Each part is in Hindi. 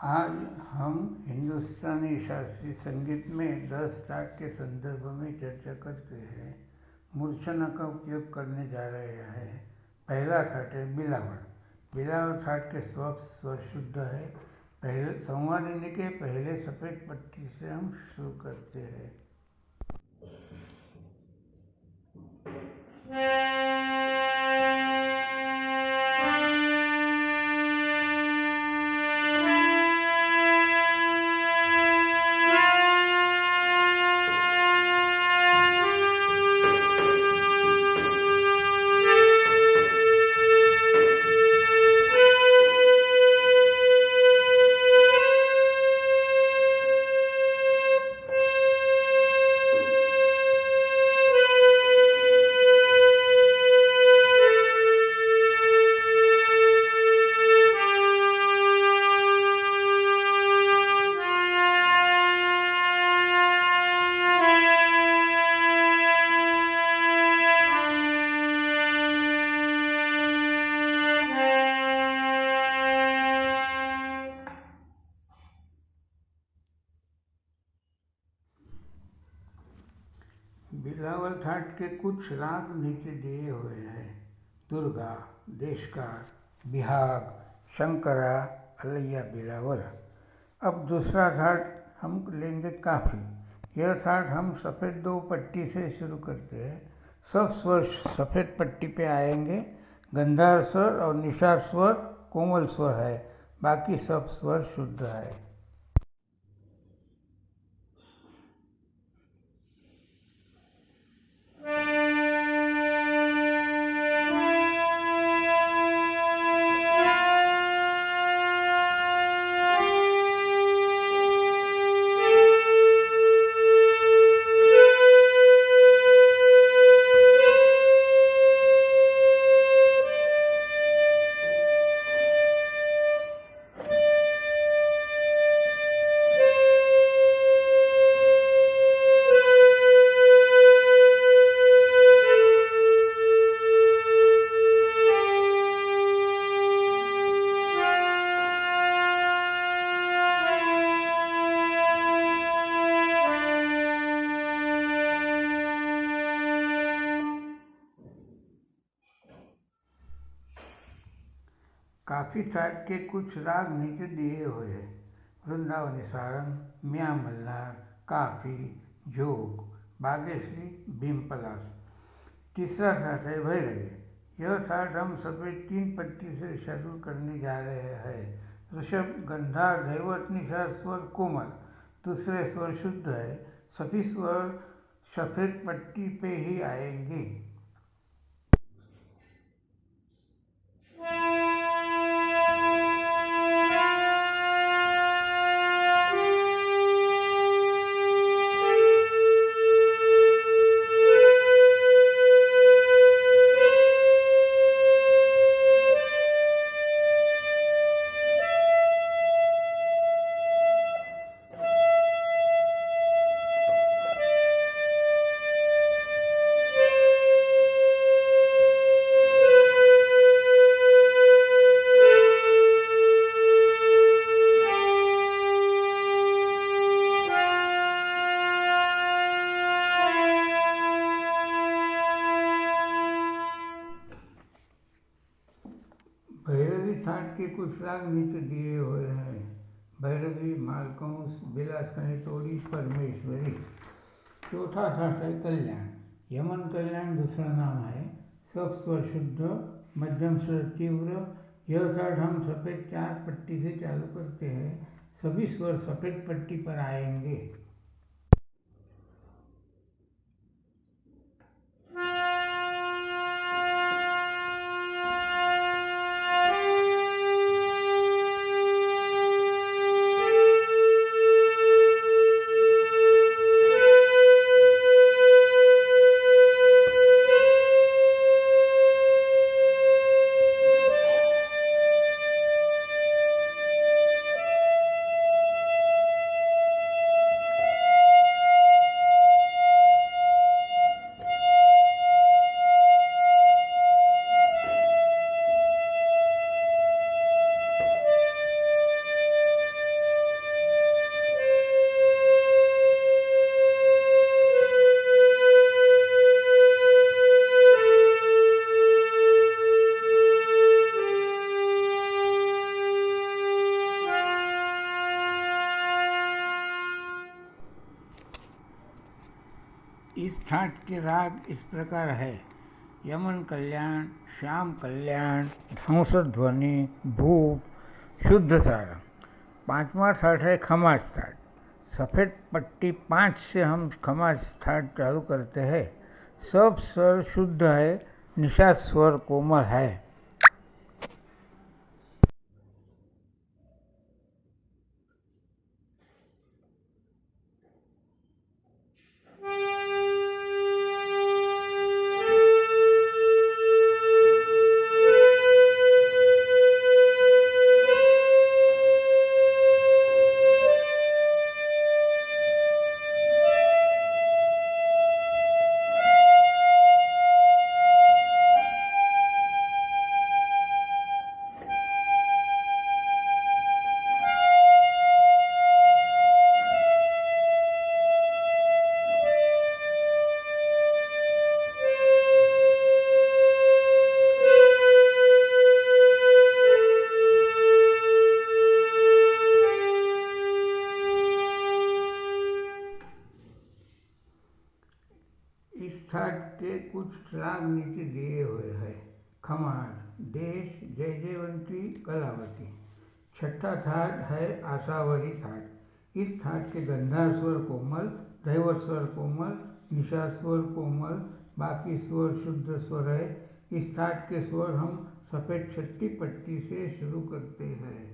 आज हम हिंदुस्तानी शास्त्रीय संगीत में 10 राग के संदर्भ में चर्चा करते हैं। मूर्छना का उपयोग करने जा रहे हैं। पहला थाट है बिलावल। बिलावल थाट के स्वर शुद्ध है। पहले संवादिनी के पहले सफ़ेद पट्टी से हम शुरू करते हैं। बिलावल थाट के कुछ राग नीचे दिए हुए हैं। दुर्गा, देशकार, बिहाग, शंकरा, अलैया बिलावल। अब दूसरा थाट हम लेंगे काफी। यह थाट हम सफ़ेद 2 पट्टी से शुरू करते हैं। सब स्वर सफ़ेद पट्टी पे आएंगे। गंधार स्वर और निषाद स्वर कोमल स्वर है, बाकी सब स्वर शुद्ध है। काफी थाट के कुछ राग नीचे दिए हुए हैं। वृंदावनी सारंग, मियाँ मल्हार, काफी, जोग, बागेश्वरी, भीमपलास। तीसरा थाट है भैरवी। यह थाट हम सफ़ेद 3 पट्टी से शुरू करने जा रहे हैं। ऋषभ, गंधार, धैवत, निषाद स्वर कोमल। दूसरे स्वर शुद्ध है। सभी स्वर सफ़ेद पट्टी पे ही आएंगे। भैरवी थाट के कुछ राग नीचे दिए हुए हैं। भैरवी, मालकंस, बिलासकनी तोड़ी, परमेश्वरी। चौथा थाट है कल्याण। यमन कल्याण दूसरा नाम है। सब स्वर शुद्ध, मध्यम स्वर तीव्र। यह थाट हम सफ़ेद 4 पट्टी से चालू करते हैं। सभी स्वर सफ़ेद पट्टी पर आएंगे। इस ठाट के राग इस प्रकार है: यमन कल्याण, श्याम कल्याण, हंसध्वनि, भूप, शुद्ध सारंग। पांचवा ठाट है खमाज ठाट। सफ़ेद पट्टी 5 से हम खमाज ठाट चालू करते हैं। सब स्वर शुद्ध है, निषाद स्वर कोमल है। इस ठाट के कुछ राग नीचे दिए हुए हैं: खमाज, देश, जय जयवंती, कलावती। छठा ठाट है आशावरी ठाट। इस ठाट के गंधार स्वर कोमल, धैवत स्वर कोमल, निषाद स्वर कोमल, बाकी स्वर शुद्ध स्वर है। इस ठाट के स्वर हम सफ़ेद छठी पट्टी से शुरू करते हैं।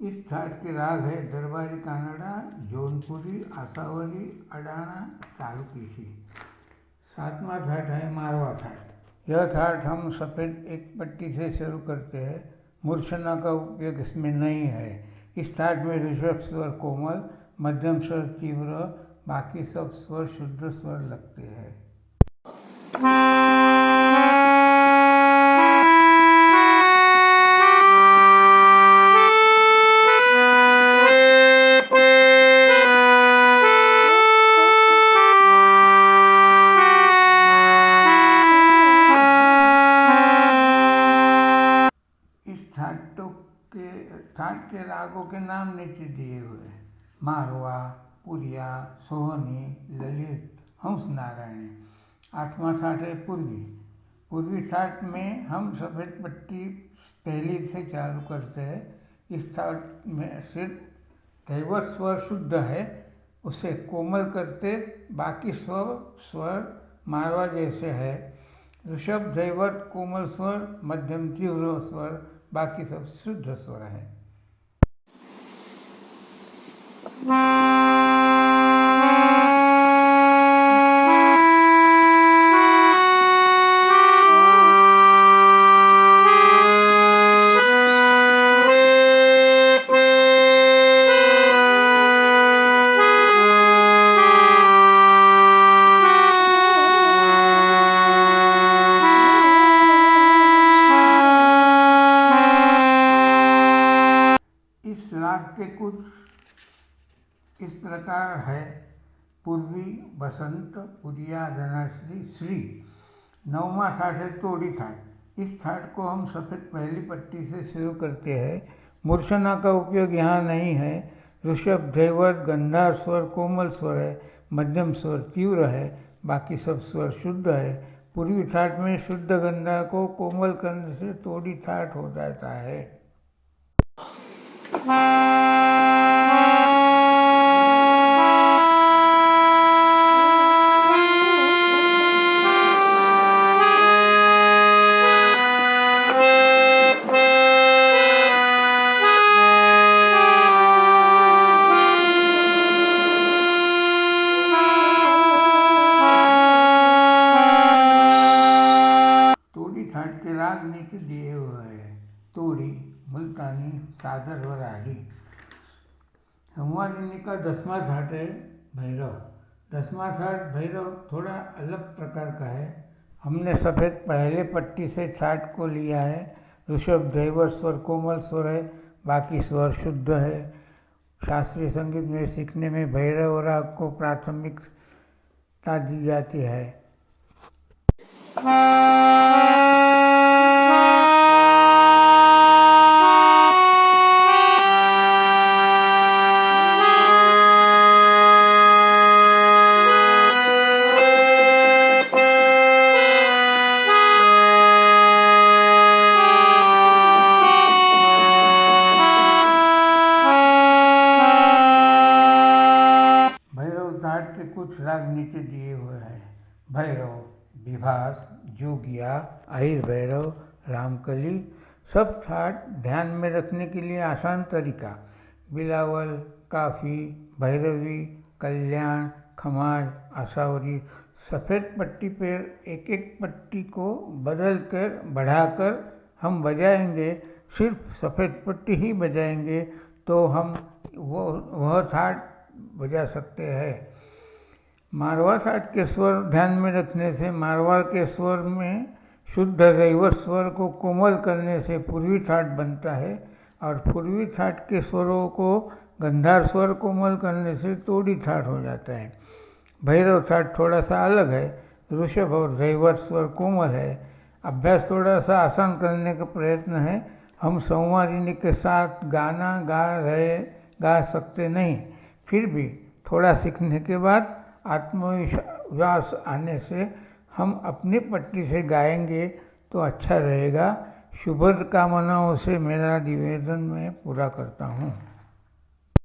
इस ठाट के राग है दरबारी कानड़ा, जौनपुरी, आसावरी, अडाना, चालुकीसी। सातवां ठाट है मारवा ठाट। यह ठाट हम सफ़ेद एक पट्टी से शुरू करते हैं। मूर्छना का उपयोग इसमें नहीं है। इस ठाट में ऋषभ स्वर कोमल, मध्यम स्वर तीव्र, बाकी सब स्वर शुद्ध स्वर लगते हैं। ठाट के रागों के नाम नीचे दिए हुए हैं: मारवा, पुरिया, सोहनी, ललित, हंस नारायणी। आठवां ठाट है पूर्वी। पूर्वी ठाट में हम सफ़ेद पट्टी पहली से चालू करते हैं। इस ठाट में सिर्फ धैवत स्वर शुद्ध है, उसे कोमल करते, बाकी स्वर मारवा जैसे है। ऋषभ धैवत कोमल स्वर, मध्यम तीव्र स्वर, बाकी सब शुद्ध स्वर है। इस राग के कुछ इस प्रकार है: पूर्वी, बसंत, पुरिया, धनाश्री, श्री। नौवां ठाट है तोड़ी ठाट। इस ठाट को हम सफ़ेद पहली पट्टी से शुरू करते हैं। मूर्छना का उपयोग यहाँ नहीं है। ऋषभ धैवत गंधार स्वर कोमल स्वर है, मध्यम स्वर तीव्र है, बाकी सब स्वर शुद्ध है। पूर्वी ठाट में शुद्ध गंधार को कोमल करने से तोड़ी ठाट हो जाता है। राग नीचे दिए हुए हैं: तोड़ी, मुल्तानी, सादर और आरी। संवादिनी का 10वां थाट है भैरव। 10वां थाट भैरव थोड़ा अलग प्रकार का है। हमने सफ़ेद पहले पट्टी से थाट को लिया है। ऋषभ दैवत स्वर कोमल स्वर है, बाकी स्वर शुद्ध है। शास्त्रीय संगीत में सीखने में भैरव राग को प्राथमिकता दी जाती है। के कुछ राग नीचे दिए हुए हैं: भैरव, विभास, जोगिया, अहिर भैरव, रामकली। सब थाट ध्यान में रखने के लिए आसान तरीका: बिलावल, काफ़ी, भैरवी, कल्याण, खमाज, आसावरी। सफ़ेद पट्टी पर एक एक पट्टी को बदल कर बढ़ाकर हम बजाएंगे। सिर्फ सफ़ेद पट्टी ही बजाएंगे तो हम वह थाट बजा सकते हैं। मारवा थाट के स्वर ध्यान में रखने से मारवाड़ के स्वर में शुद्ध रैवत स्वर को कोमल करने से पूर्वी थाट बनता है और पूर्वी थाट के स्वरों को गंधार स्वर कोमल करने से तोड़ी थाट हो जाता है। भैरव थाट थोड़ा सा अलग है। ऋषभ और रैवत स्वर कोमल है। अभ्यास थोड़ा सा आसान करने का प्रयत्न है। हम संवादिनी के साथ गाना गा सकते नहीं, फिर भी थोड़ा सीखने के बाद आत्मविश्वास आने से हम अपनी पट्टी से गाएंगे तो अच्छा रहेगा। शुभ कामनाओं से मेरा निवेदन मैं पूरा करता हूँ।